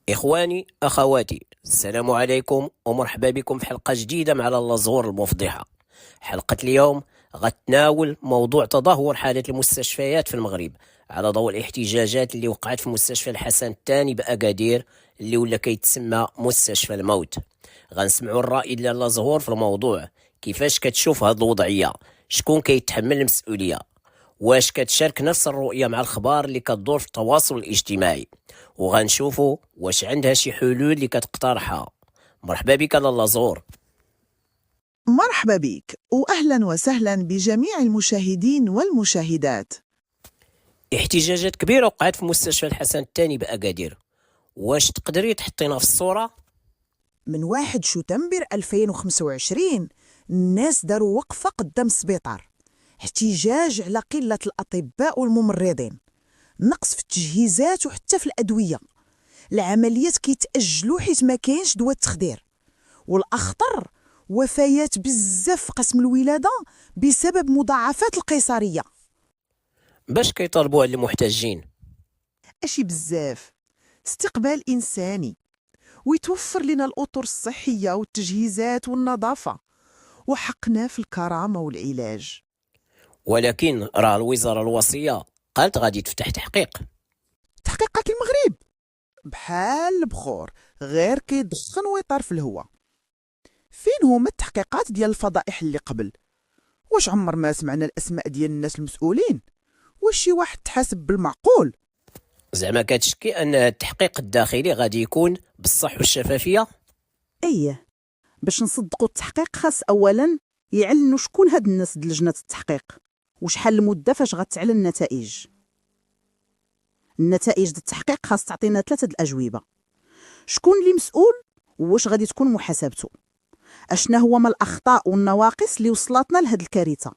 إخواني أخواتي، السلام عليكم ومرحبا بكم في حلقة جديدة مع لالا زهور المفضحة. حلقة اليوم غتناول موضوع تدهور حالة المستشفيات في المغرب على ضوء الاحتجاجات اللي وقعت في مستشفى الحسن الثاني بأكادير اللي ولا كيتسمى مستشفى الموت. غنسمعوا الرأي ديال لالا زهور في الموضوع. كيفاش كتشوف هاد الوضعية؟ شكون كيتحمل المسؤولية؟ واش كتشارك نفس الرؤية مع الأخبار اللي كتدور في التواصل الاجتماعي؟ وغنشوفوا واش عندها شي حلول اللي كتقترحها. مرحبا بك لالا زهور. مرحبا بك وأهلا وسهلا بجميع المشاهدين والمشاهدات. احتجاجات كبيرة وقعت في مستشفى الحسن الثاني بأكادير، واش تقدري تحطينا في الصورة؟ من 1 شتنبر 2025 الناس داروا وقفة قدام السبيطار، احتجاج على قلة الأطباء والممرضين، نقص في التجهيزات وحتى في الأدوية، العمليات كيتأجلوا حيت ما كاينش دواء التخدير، والأخطر وفيات بزاف في قسم الولادة بسبب مضاعفات القيصرية. باش كيطالبوا على المحتجين؟ أشي بزاف، استقبال إنساني، ويتوفر لنا الأطر الصحية والتجهيزات والنظافة، وحقنا في الكرامة والعلاج. ولكن راه الوزارة الوصية قالت غادي تفتح تحقيق. تحقيقات المغرب بحال البخور، غير كيدخن ويطار في الهواء. فين هما التحقيقات ديال الفضائح اللي قبل؟ واش عمر ما سمعنا الأسماء ديال الناس المسؤولين؟ واش شي واحد تحاسب بالمعقول؟ زعما كتشكي أن التحقيق الداخلي غادي يكون بالصح والشفافية؟ ايه، باش نصدقوا التحقيق خاص اولا يعلنوا شكون هاد الناس د لجنه التحقيق وشحال المده فاش غتعلن النتائج. النتائج د التحقيق خاص تعطينا 3 الاجوبه: شكون اللي مسؤول، واش غادي تكون محاسبته، اشنا هما الاخطاء والنواقص اللي وصلتنا لهاد الكارثه،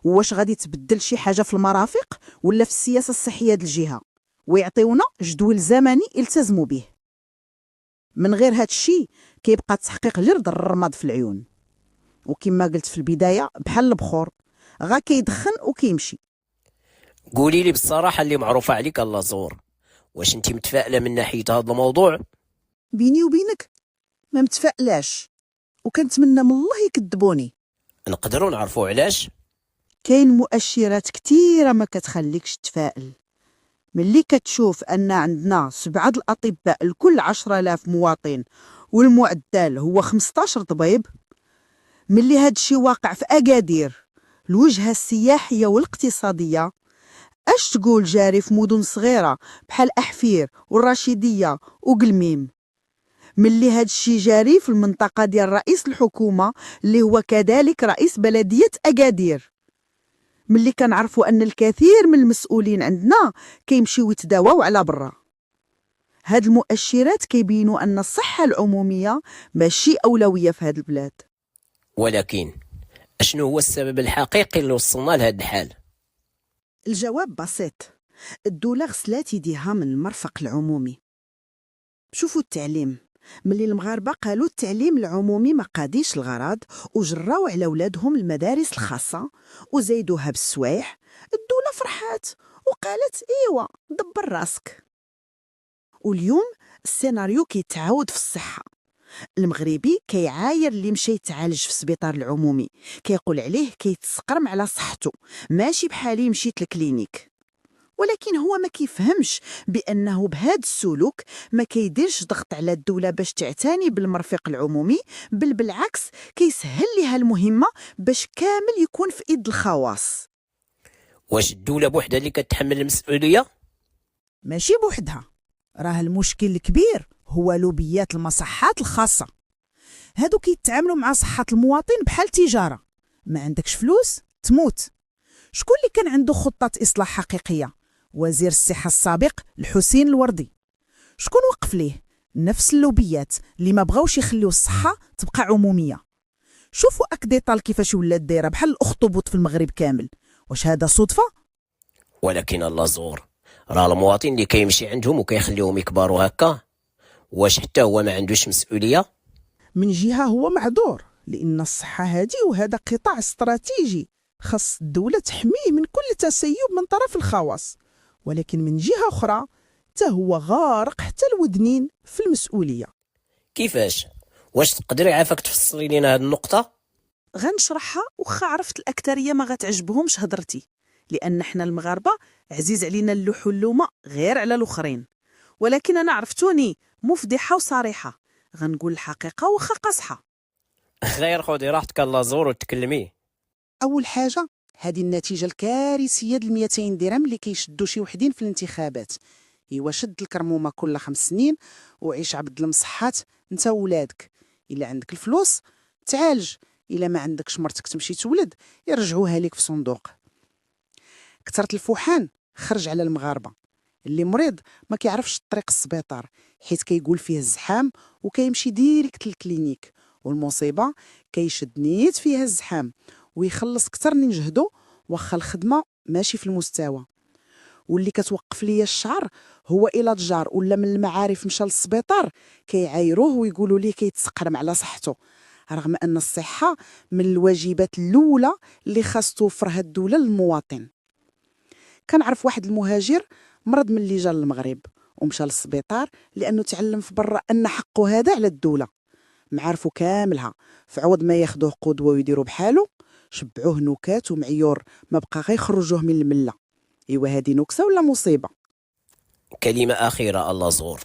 واش غادي تبدل شي حاجه في المرافق ولا في السياسه الصحيه د الجهه، ويعطيونا جدول زمني يلتزموا به. من غير هاد الشيء كيبقى التحقيق غير ضر الرماد في العيون، وكما قلت في البداية بحال البخور، غا كيدخن وكيمشي. قولي لي بالصراحة اللي معروفة عليك لالا زهور، واش انت متفائلة من ناحية هذا الموضوع؟ بيني وبينك ما متفائلاش، وكنتمنى من الله يكذبوني. نقدروا نعرفوا علاش؟ كاين مؤشرات كثيرة ما كتخليكش تفائل. ملي كتشوف أن عندنا 7 الأطباء لكل 10,000 مواطن والمعدل هو 15 طبيب، ملي هاد الشي واقع في أكادير الوجهة السياحية والاقتصادية، اش تقول جاري في مدن صغيرة بحال أحفير والرشيدية وقلميم؟ ملي هاد الشي جاري في المنطقة ديال رئيس الحكومة اللي هو كذلك رئيس بلدية أكادير، ملي كنعرفوا أن الكثير من المسؤولين عندنا كيمشيو يتداواو على برا. هاد المؤشرات كيبينوا أن الصحة العمومية ماشي أولوية في هاد البلاد. ولكن اشنو هو السبب الحقيقي اللي وصلنا لهذا الحال؟ الجواب بسيط، الدولة غسلات يديها من المرفق العمومي. شوفوا التعليم، ملي المغاربة قالوا التعليم العمومي ما قاديش الغرض وجراو على ولادهم المدارس الخاصة وزيدوها بالسوايح، الدولة فرحات وقالت ايوا دبر راسك. واليوم السيناريو كيتعاود في الصحة. المغربي كيعاير اللي مشى يتعالج في السبيطار العمومي، كيقول عليه كيتسقرم على صحته، ماشي بحالي مشيت للكلينيك. ولكن هو ما كيفهمش بأنه بهذا السلوك ما كيديرش ضغط على الدولة باش تعتني بالمرفق العمومي، بل بالعكس كيسهل لها المهمة باش كامل يكون في إيد الخواص. واش الدولة بوحدها اللي كتحمل المسؤولية؟ ماشي بوحدها، راه المشكل الكبير هو لوبيات المصحات الخاصة. هادو كيتعاملوا مع صحة المواطن بحال تجارة، ما عندكش فلوس تموت. شكون اللي كان عنده خطة إصلاح حقيقية؟ وزير الصحة السابق الحسين الوردي. شكون وقف ليه؟ نفس اللوبيات اللي ما بغاوش يخليو الصحة تبقى عمومية. شوفوا أكديطال كيفاش ولات دايرة بحال الأخطبوط في المغرب كامل. واش هذا صدفة؟ ولكن الله زور، راه المواطن اللي كيمشي عندهم وكيخليهم يكبروا هكا، واش حتى هو ما عندوش مسؤولية؟ من جهة هو معذور، لأن الصحة هذه وهذا قطاع استراتيجي خاص الدولة تحميه من كل تسيب من طرف الخواص. ولكن من جهة أخرى حتى هو غارق حتى الودنين في المسؤولية. كيفاش؟ واش تقدري عافاك تفسري لينا هذه النقطة؟ غنشرحها وخا عرفت الأكترية ما غتعجبهمش هضرتي، لأن حنا المغاربة عزيز علينا اللوح واللومة غير على الآخرين. ولكن أنا عرفتوني مفضحة وصريحة، غنقول الحقيقة وخا قصحة. غير خذي راحتك الله زور وتكلمي. أول حاجة، هذه النتيجة الكارثية ديال 200 درهم اللي كيشدوا شي وحدين في الانتخابات. ايوا شد الكرمومة كل 5 سنين وعيش عبد المصحات انت وولادك. إلا عندك الفلوس تعالج، إلا ما عندكش مرتك تمشي تولد يرجعوها لك في صندوق. كثرة الفوحان خرج على المغاربة. اللي مريض ما كيعرفش الطريق السبيطار حيت كيقول فيه الزحام وكيمشي ديريكت للكلينيك، والمصيبة كيشد نيت فيها الزحام ويخلص كتر من جهدو واخا الخدمة ماشي في المستوى. واللي كتوقف ليا الشعر هو إلا تجار ولا من المعارف مشى للسبيطار كيعايروه ويقولوا ليه كيتسقرم على صحته، رغم أن الصحة من الواجبات الأولى اللي خاص توفرها الدولة للمواطن. كنعرف واحد المهاجر مرض من اللي جا للمغرب ومشى للسبيطار لأنه تعلم في برا أن حقه هذا على الدولة. معارفو كاملها في عوض ما ياخدوه قدوة ويديروا بحالو شبعوه نكات ومعيور ما بقى غير يخرجوه من الملة. ايوا هذه نكسة ولا مصيبة؟ كلمة أخيرة الله زور.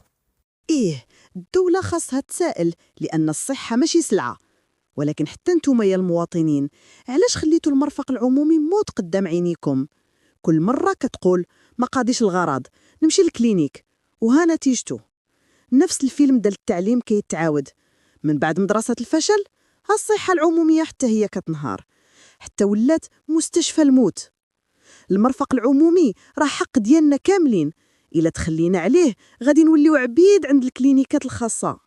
إيه، الدولة خاصها تسائل لأن الصحة ماشي سلعة. ولكن حتى نتوما يا المواطنين، علاش خليتوا المرفق العمومي موت قدام عينيكم؟ كل مرة كتقول ما قاضيش الغرض، نمشي للكلينيك، وها نتيجته. نفس الفيلم ديال التعليم كيتعاود، من بعد مدرسة الفشل ها الصحة العمومية حتى هي كتنهار، حتى ولات مستشفى الموت. المرفق العمومي راه حق ديالنا كاملين، إلا تخلينا عليه غادي نوليو عبيد عند الكلينيكات الخاصة.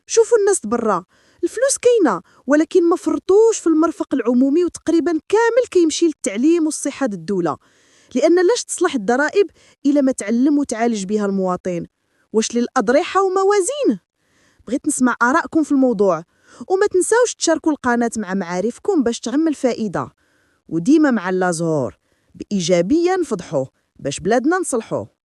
شوفوا الناس برا، الفلوس كاينة ولكن ما فرطوش في المرفق العمومي، وتقريبا كامل كيمشي للتعليم والصحة د الدولة. لأن لاش تصلح الضرائب إلا ما تعلم وتعالج بها المواطن؟ واش للأضرحة وموازين؟ بغيت نسمع آراءكم في الموضوع، وما تنساوش تشاركوا القناة مع معارفكم باش تعم الفائدة. وديما مع اللازور بإيجابية نفضحوه باش بلادنا نصلحوه.